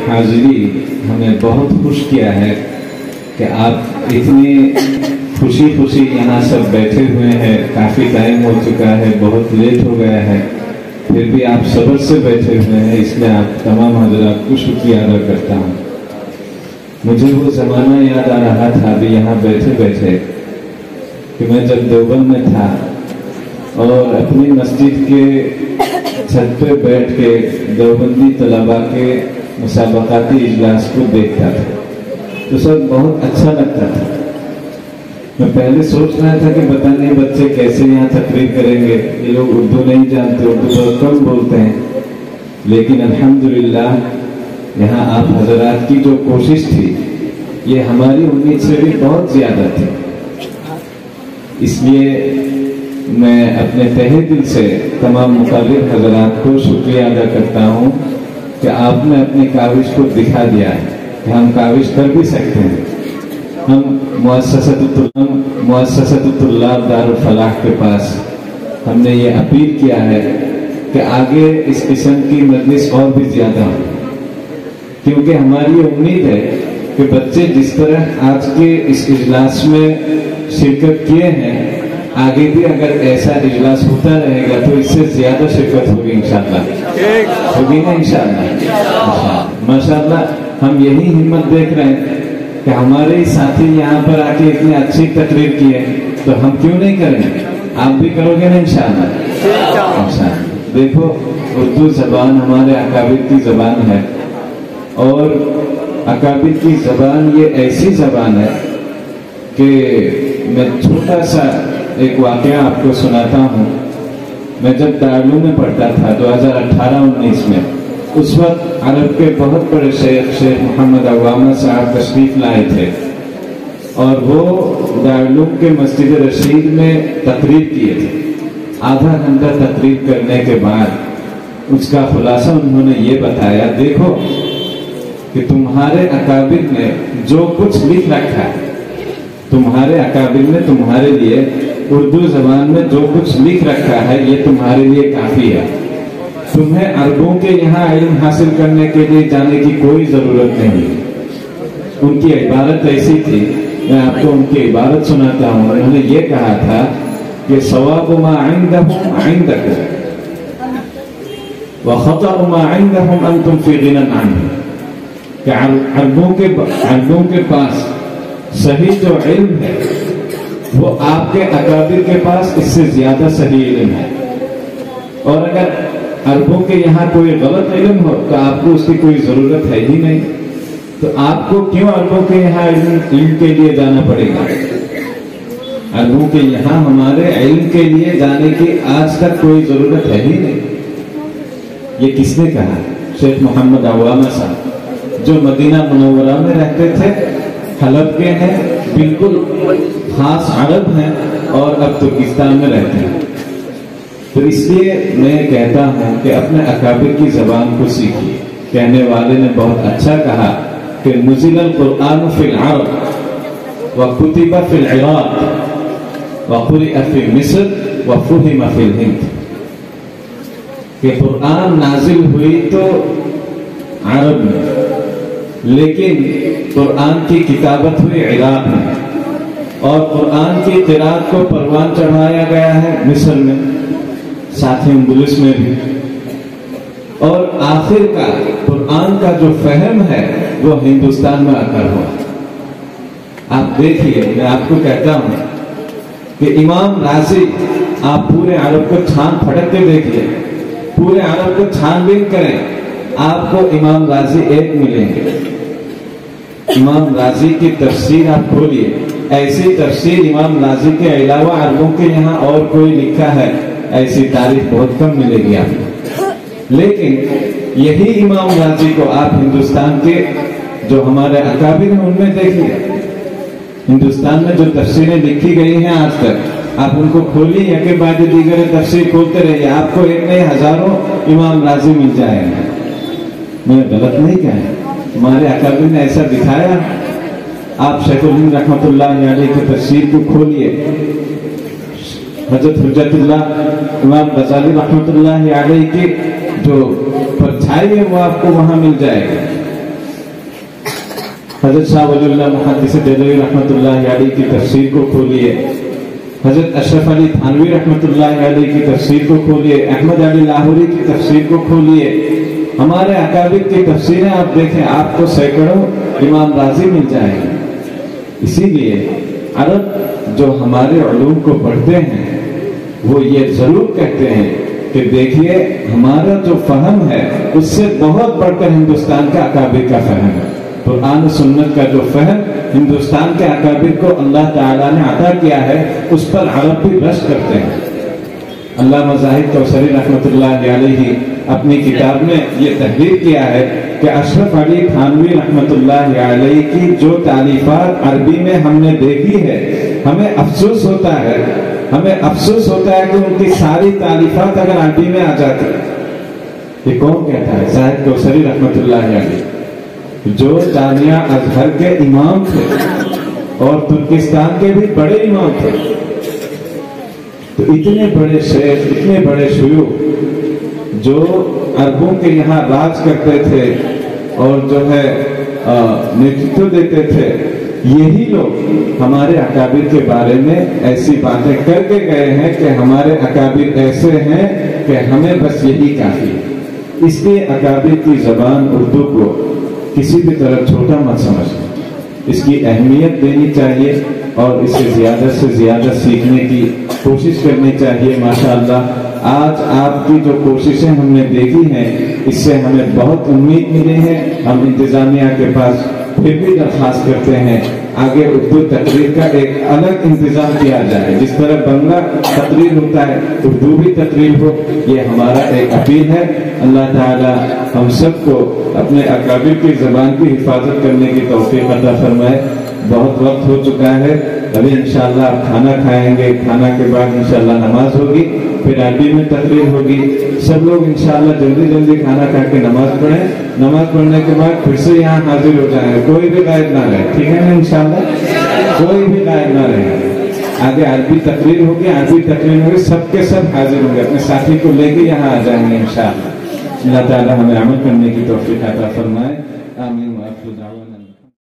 حاضری ہمیں بہت خوش کیا ہے کہ آپ اتنی خوشی خوشی یہاں سب بیٹھے ہوئے ہیں. کافی ٹائم ہو چکا ہے, بہت لیٹ ہو گیا ہے, پھر بھی آپ صبر سے بیٹھے ہوئے ہیں, اس لیے آپ تمام حضرات کو شکریہ ادا کرتا ہوں. مجھے وہ زمانہ یاد آ رہا تھا ابھی یہاں بیٹھے بیٹھے کہ میں جب دیوبند میں تھا اور اپنی مسجد کے چھت پہ بیٹھ کے دیوبندی طلباء کے مسابقاتی اجلاس کو دیکھتا تھا تو سب بہت اچھا لگتا تھا. میں پہلے سوچ رہا تھا کہ پتہ نہیں بچے کیسے یہاں تقریر کریں گے, یہ لوگ اردو نہیں جانتے, اردو بہت کم بولتے ہیں, لیکن الحمدللہ یہاں آپ حضرات کی جو کوشش تھی یہ ہماری امید سے بھی بہت زیادہ تھی. اس لیے میں اپنے تہہ دل سے تمام مقرر حضرات کو شکریہ ادا کرتا ہوں کہ آپ نے اپنی کاوش کو دکھا دیا ہے کہ ہم کاوش کر بھی سکتے ہیں. ہم مؤسسۃ الطلاب دارالفلاح کے پاس ہم نے یہ اپیل کیا ہے کہ آگے اس قسم کی مجلس اور بھی زیادہ ہو, کیونکہ ہماری امید ہے کہ بچے جس طرح آج کے اس اجلاس میں شرکت کیے ہیں آگے بھی اگر ایسا اجلاس ہوتا رہے گا تو اس سے زیادہ شرکت ہوگی انشاءاللہ, ہوگی نا انشاءاللہ. ماشاءاللہ ہم یہی ہمت دیکھ رہے ہیں کہ ہمارے ساتھی یہاں پر آ کے اتنی اچھی تقریر کی ہے تو ہم کیوں نہیں کریں گے, آپ بھی کرو گے نا انشاءاللہ. دیکھو اردو زبان ہمارے اکابر کی زبان ہے, اور اکابر کی زبان یہ ایسی زبان ہے کہ میں چھوٹا سا ایک واقعہ آپ کو سناتا ہوں. میں جب دارالعلوم میں پڑھتا تھا 2018-19 میں, اس وقت عرب کے بہت بڑے شیخ محمد عوامہ صاحب تشریف لائے تھے اور وہ دارالعلوم کے مسجد رشید میں تقریر کیے تھے. آدھا گھنٹہ تقریر کرنے کے بعد اس کا خلاصہ انہوں نے یہ بتایا, دیکھو کہ تمہارے اکابر نے جو کچھ لکھ رکھا ہے, تمہارے اکابر نے تمہارے لیے اردو زبان میں جو کچھ لکھ رکھا ہے یہ تمہارے لیے کافی ہے. تمہیں عربوں کے یہاں علم حاصل کرنے کے لیے جانے کی کوئی ضرورت نہیں. ان کی عبارت ایسی تھی, میں آپ کو ان کی عبارت سناتا ہوں. انہوں نے یہ کہا تھا کہ ثواب ما عندهم عندکم وخطأ ما عندهم انتم فی غنى عنہ, کہ عربوں کے پاس صحیح جو علم ہے وہ آپ کے اکابر کے پاس اس سے زیادہ صحیح علم ہے, اور اگر عربوں کے یہاں کوئی غلط علم ہو تو آپ کو اس کی کوئی ضرورت ہے ہی نہیں, تو آپ کو کیوں عربوں کے یہاں علم کے لیے جانا پڑے گا. عربوں کے یہاں ہمارے علم کے لیے جانے کی آج تک کوئی ضرورت ہے ہی نہیں. یہ کس نے کہا؟ شیخ محمد عوامہ صاحب, جو مدینہ منورہ میں رہتے تھے, حلب کے ہیں, بالکل خاص عرب ہیں اور اب ترکستان میں رہتے ہیں. تو اس لیے میں کہتا ہوں کہ اپنے اکابر کی زبان کو سیکھیے. کہنے والے نے بہت اچھا کہا کہ نزل القرآن فی العرب وکتب فی العراق وقرئ فی مصر وفہم فی الہند, کہ قرآن نازل ہوئی تو عرب میں, لیکن قرآن کی کتابت ہوئی عراق میں, اور قرآن کی قرأت کو پروان چڑھایا گیا ہے مصر میں, ساتھ ہی اندلس میں بھی, اور آخر کا قرآن کا جو فہم ہے وہ ہندوستان میں آ کر ہوا. آپ دیکھیے, میں آپ کو کہتا ہوں کہ امام رازی, آپ پورے عرب کو چھان پھٹک کے دیکھیے, پورے عرب کو چھان بین کریں, آپ کو امام رازی ایک ملیں گے. امام رازی کی تفسیر آپ کھولیے, ایسی تفسیر امام رازی کے علاوہ عربوں کے یہاں اور کوئی لکھا ہے ایسی تاریخ بہت کم ملے گی آپ کو. لیکن یہی امام رازی کو آپ ہندوستان کے جو ہمارے اکابر ہیں ان میں دیکھیے, ہندوستان میں جو تفسیریں لکھی گئی ہیں آج تک, آپ ان کو کھولیے, یا کہ بعد دیگر تفسیر کھولتے رہیے, آپ کو ایک نئے ہزاروں امام رازی مل جائیں گے. میں غلط نہیں کہا, ہمارے اکابر نے ایسا دکھایا. آپ شیخ الہند رحمۃ اللہ علیہ کی تفسیر کو کھولیے, حضرت حجت اللہ امام غزالی رحمۃ اللہ علیہ کی جو پرچھائی ہے وہ آپ کو وہاں مل جائے گا. حضرت شاہ ولی اللہ محدث دہلوی رحمۃ اللہ علیہ کی تفسیر کو کھولیے، حضرت اشرف علی تھانوی رحمۃ اللہ علیہ کی تفسیر کو کھولیے، احمد علی لاہوری کی تفسیر کو کھولیے، ہمارے اکابر کی تفسیریں آپ دیکھیں، آپ کو سینکڑوں امام راضی مل جائیں گے۔ اسی لیے عرب جو ہمارے علوم کو پڑھتے ہیں وہ یہ ضرور کہتے ہیں کہ دیکھیے ہمارا جو فہم ہے اس سے بہت بڑھ کر ہندوستان کا اکابر کا فہم ہے۔ قرآن و سنت کا جو فہم ہندوستان کے اکابر کو اللہ تعالیٰ نے عطا کیا ہے اس پر عرب بھی رشک کرتے ہیں۔ علامہ زاہد کوثری رحمۃ اللہ علیہ اپنی کتاب میں یہ تحریر کیا ہے کہ اشرف علی تھانوی رحمۃ اللہ علیہ کی جو تالیفات عربی میں ہم نے دیکھی ہے، ہمیں افسوس ہوتا ہے کہ ان کی ساری تالیفات اگر عربی میں آ جاتی۔ یہ کون کہتا ہے؟ زاہد کوثری رحمۃ اللہ علیہ، جو جامعہ ازہر کے امام تھے اور ترکستان کے بھی بڑے امام تھے۔ تو اتنے بڑے شیخ، اتنے بڑے شیوخ جو عربوں کے یہاں راج کرتے تھے اور جو ہے نیترتو دیتے تھے، یہی لوگ ہمارے اکابر کے بارے میں ایسی باتیں کر کے گئے ہیں کہ ہمارے اکابر ایسے ہیں کہ ہمیں بس یہی کافی ہے۔ اس لیے اکابر کی زبان اردو کو کسی بھی طرح چھوٹا مت سمجھنا، اس کی اہمیت دینی چاہیے اور اسے زیادہ سے زیادہ سیکھنے کی کوشش کرنی چاہیے۔ ماشاءاللہ آج آپ کی جو کوششیں ہم نے دیکھی ہیں اس سے ہمیں بہت امید ملی ہے۔ ہم انتظامیہ کے پاس پھر بھی درخواست کرتے ہیں آگے اردو تقریر کا ایک الگ انتظام کیا جائے، جس طرح بنگلہ تقریر ہوتا ہے اردو بھی تقریر ہو۔ یہ ہمارا ایک اپیل ہے۔ اللہ تعالی ہم سب کو اپنے اکابر کی زبان کی حفاظت کرنے کی توفیق عطا فرمائے۔ بہت وقت ہو چکا ہے، ابھی انشاءاللہ آپ کھانا کھائیں گے، کھانا کے بعد انشاءاللہ نماز ہوگی، پھر عربی میں تقریر ہوگی۔ سب لوگ انشاءاللہ جلدی جلدی کھانا کھا کے نماز پڑھیں، نماز پڑھنے کے بعد پھر سے یہاں حاضر ہو جائیں، کوئی بھی غائب نہ رہے، ٹھیک ہے نا؟ انشاءاللہ کوئی بھی غائب نہ رہے۔ آگے عربی تقریر ہوگی، عربی تقریر ہوگی، سب کے سب حاضر ہوں گے، اپنے ساتھی کو لے کے یہاں آ جائیں گے انشاءاللہ۔ اللہ تعالی ہمیں عمل کرنے کی توفیق عطا فرمائے، آمین۔